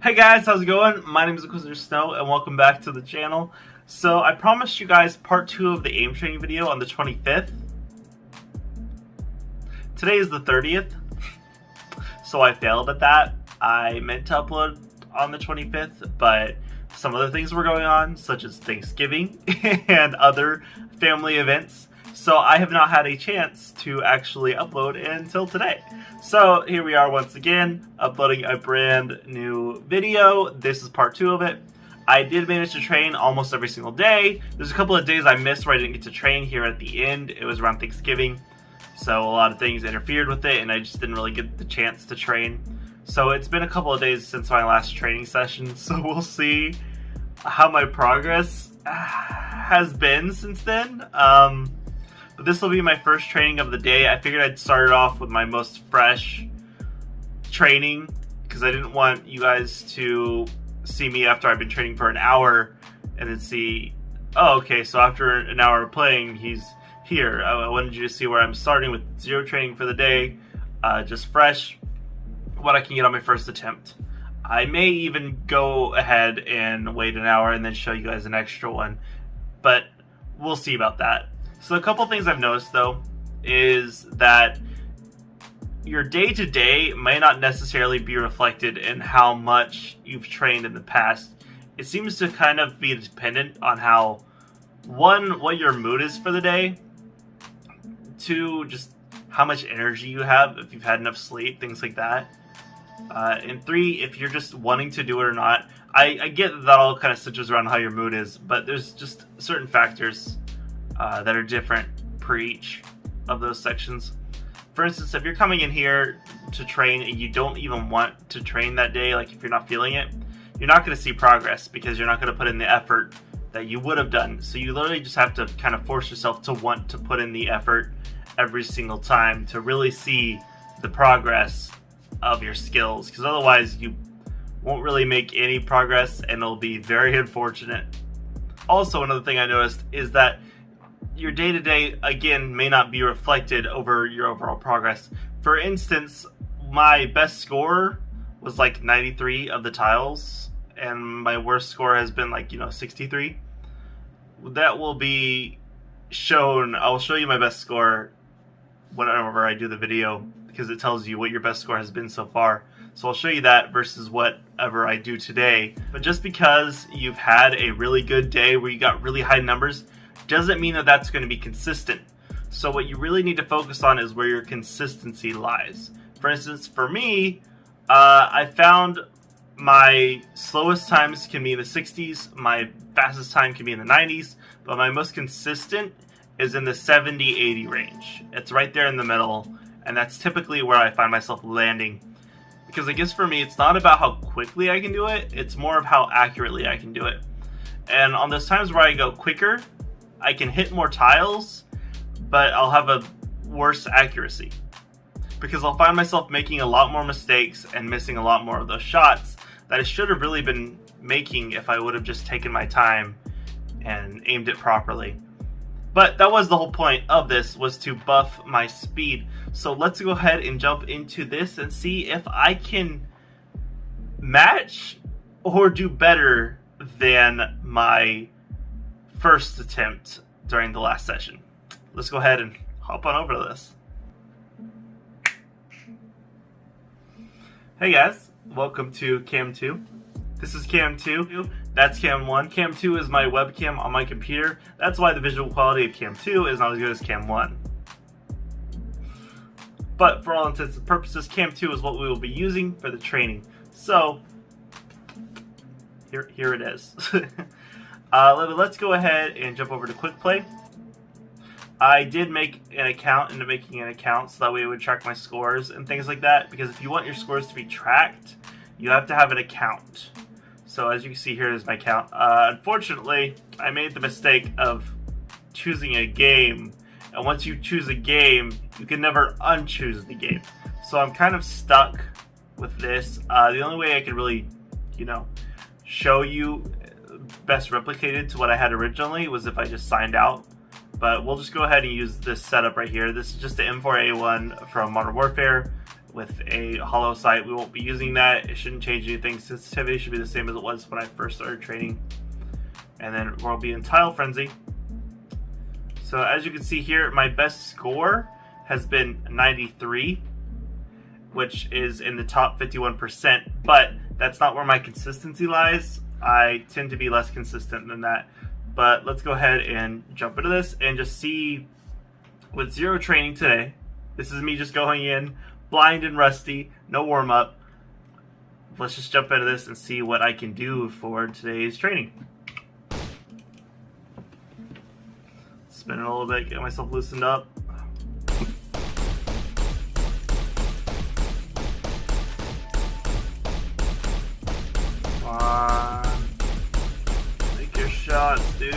Hey guys, how's it going? My name is Inquisitor Snow and welcome back to the channel. So I promised you guys part 2 of the aim training video on the 25th. Today is the 30th, so I failed at that. I meant to upload on the 25th, but some other things were going on, such as Thanksgiving and other family events. So I have not had a chance to actually upload until today. So here we are once again, uploading a brand new video. This is part 2 of it. I did manage to train almost every single day. There's a couple of days I missed where I didn't get to train here at the end. It was around Thanksgiving, so a lot of things interfered with it and I just didn't really get the chance to train. So it's been a couple of days since my last training session, so we'll see how my progress has been since then. But this will be my first training of the day. I figured I'd start it off with my most fresh training because I didn't want you guys to see me after I've been training for an hour and then see, oh, okay, so after an hour of playing, he's here. I wanted you to see where I'm starting with 0 training for the day, just fresh, what I can get on my first attempt. I may even go ahead and wait an hour and then show you guys an extra one, but we'll see about that. So a couple things I've noticed though is that your day-to-day may not necessarily be reflected in how much you've trained in the past. It seems to kind of be dependent on how, one, what your mood is for the day, 2, just how much energy you have, if you've had enough sleep, things like that, and 3, if you're just wanting to do it or not. I get that all kind of centers around how your mood is, but there's just certain factors that are different per each of those sections. For instance, if you're coming in here to train and you don't even want to train that day, like if you're not feeling it, you're not going to see progress because you're not going to put in the effort that you would have done. So you literally just have to kind of force yourself to want to put in the effort every single time to really see the progress of your skills, because otherwise you won't really make any progress and it'll be very unfortunate. Also, another thing I noticed is that your day-to-day, again, may not be reflected over your overall progress. For instance, my best score was like 93 of the tiles, and my worst score has been like, 63. That will be shown, I'll show you my best score whenever I do the video, because it tells you what your best score has been so far. So I'll show you that versus whatever I do today. But just because you've had a really good day where you got really high numbers doesn't mean that that's going to be consistent. So what you really need to focus on is where your consistency lies. For instance, for me, I found my slowest times can be in the 60s, my fastest time can be in the 90s, but my most consistent is in the 70-80 range. It's right there in the middle, and that's typically where I find myself landing. Because I guess for me, it's not about how quickly I can do it, it's more of how accurately I can do it. And on those times where I go quicker, I can hit more tiles, but I'll have a worse accuracy. Because I'll find myself making a lot more mistakes and missing a lot more of those shots that I should have really been making if I would have just taken my time and aimed it properly. But that was the whole point of this, was to buff my speed. So let's go ahead and jump into this and see if I can match or do better than my first attempt during the last session. Let's go ahead and hop on over to this. Hey guys, welcome to Cam 2. This is Cam 2, that's Cam 1. Cam 2 is my webcam on my computer. That's why the visual quality of Cam 2 is not as good as Cam 1. But for all intents and purposes, Cam 2 is what we will be using for the training. So, here it is. Let's go ahead and jump over to Quick Play. I did make an account into making an account so that way it would track my scores and things like that, because if you want your scores to be tracked, you have to have an account. So as you can see, here is my account. Unfortunately, I made the mistake of choosing a game, and once you choose a game, you can never unchoose the game. So I'm kind of stuck with this. The only way I could really, show you best replicated to what I had originally was if I just signed out. But we'll just go ahead and use this setup right here. This is just the M4A1 from Modern Warfare. with a hollow sight. We won't be using that. It shouldn't change anything. Sensitivity should be the same as it was when I first started training. And then we'll be in Tile Frenzy. So as you can see here, my best score has been 93, which is in the top 51%, but that's not where my consistency lies. I tend to be less consistent than that. But let's go ahead and jump into this and just see, with zero training today, this is me just going in blind and rusty, no warm-up. Let's just jump into this and see what I can do for today's training. Spin it a little bit, get myself loosened up. Come on. Make your shots, dude.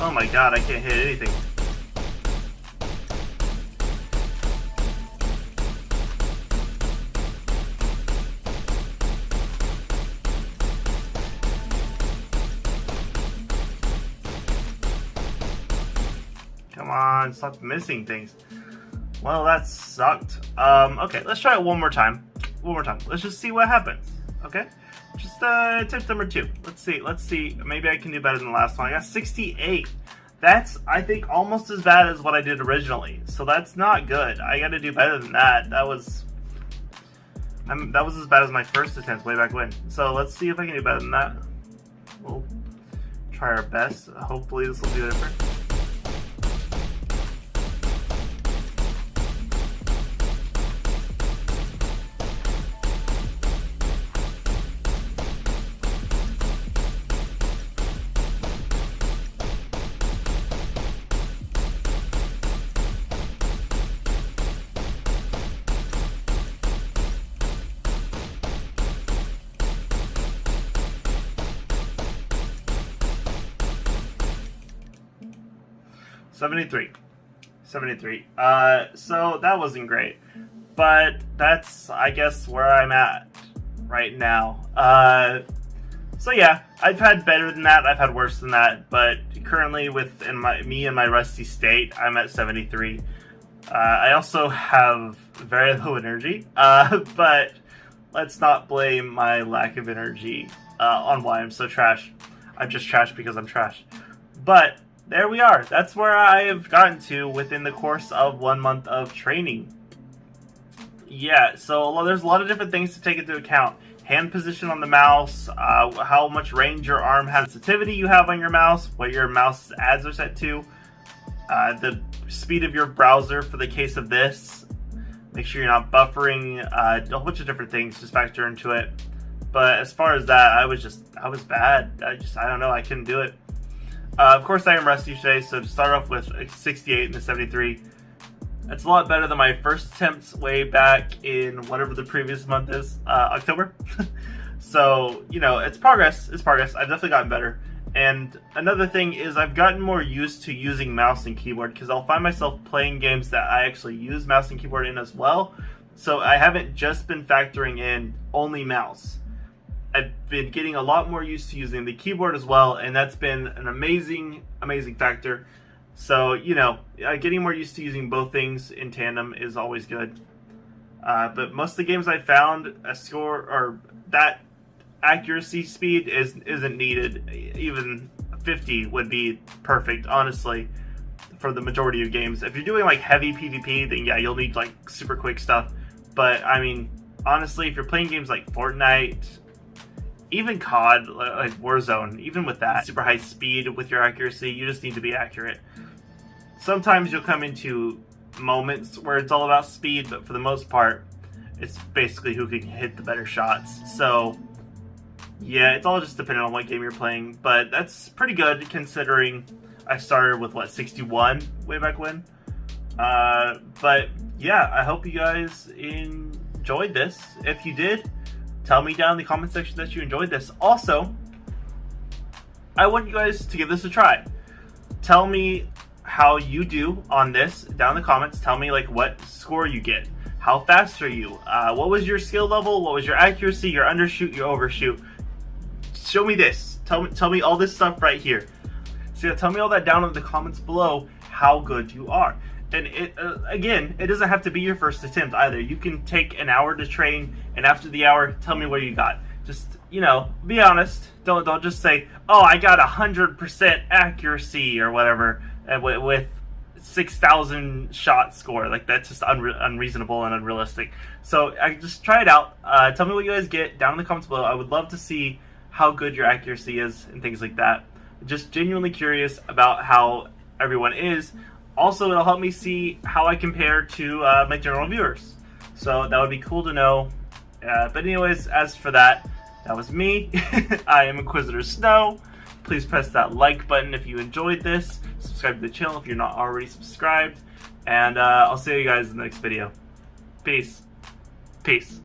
Oh my god, I can't hit anything. Come on, stop missing things. Well, that sucked. Okay, let's try it one more time. Let's just see what happens. Okay? Just attempt number 2. Let's see. Maybe I can do better than the last one. I got 68. That's, I think, almost as bad as what I did originally. So that's not good. I gotta do better than that. That was as bad as my first attempt way back when. So let's see if I can do better than that. We'll try our best. Hopefully this will be different. $73. So that wasn't great, but that's, I guess, where I'm at right now. So yeah, I've had better than that, I've had worse than that, but currently within me and my rusty state, I'm at 73. I also have very low energy, but let's not blame my lack of energy on why I'm so trash. I'm just trash because I'm trash. But there we are. That's where I have gotten to within the course of 1 month of training. Yeah, so there's a lot of different things to take into account. Hand position on the mouse, how much range your arm has, sensitivity you have on your mouse, what your mouse ads are set to, the speed of your browser for the case of this. Make sure you're not buffering, a whole bunch of different things just factor into it. But as far as that, I was bad. I don't know, I couldn't do it. Of course, I am rusty today, so to start off with a 68 and a 73, that's a lot better than my first attempts way back in whatever the previous month is, October. So, you know, it's progress. I've definitely gotten better. And another thing is I've gotten more used to using mouse and keyboard, because I'll find myself playing games that I actually use mouse and keyboard in as well. So I haven't just been factoring in only mouse. I've been getting a lot more used to using the keyboard as well, and that's been an amazing factor. So, you know, getting more used to using both things in tandem is always good. But most of the games I found, a score or that accuracy speed isn't needed. Even 50 would be perfect, honestly, for the majority of games. If you're doing like heavy PvP, then yeah, you'll need like super quick stuff. But I mean, honestly, if you're playing games like Fortnite, even COD, like Warzone, even with that super high speed with your accuracy, you just need to be accurate. Sometimes you'll come into moments where it's all about speed, but for the most part, it's basically who can hit the better shots. So yeah, it's all just dependent on what game you're playing, but that's pretty good considering I started with, what, 61 way back when? But yeah, I hope you guys enjoyed this. If you did, tell me down in the comment section that you enjoyed this. Also, I want you guys to give this a try. Tell me how you do on this down in the comments. Tell me like what score you get. How fast are you? What was your skill level? What was your accuracy, your undershoot, your overshoot? Show me this. Tell me all this stuff right here. So yeah, tell me all that down in the comments below how good you are. And again, it doesn't have to be your first attempt either. You can take an hour to train, and after the hour, tell me what you got. Just, be honest. Don't just say, oh, I got 100% accuracy or whatever with 6,000 shot score. Like, that's just unreasonable and unrealistic. So I just try it out. Tell me what you guys get down in the comments below. I would love to see how good your accuracy is and things like that. Just genuinely curious about how everyone is. Also, it'll help me see how I compare to my general viewers. So that would be cool to know. But anyways, as for that was me. I am Inquisitor Snow. Please press that like button if you enjoyed this. Subscribe to the channel if you're not already subscribed. And I'll see you guys in the next video. Peace. Peace.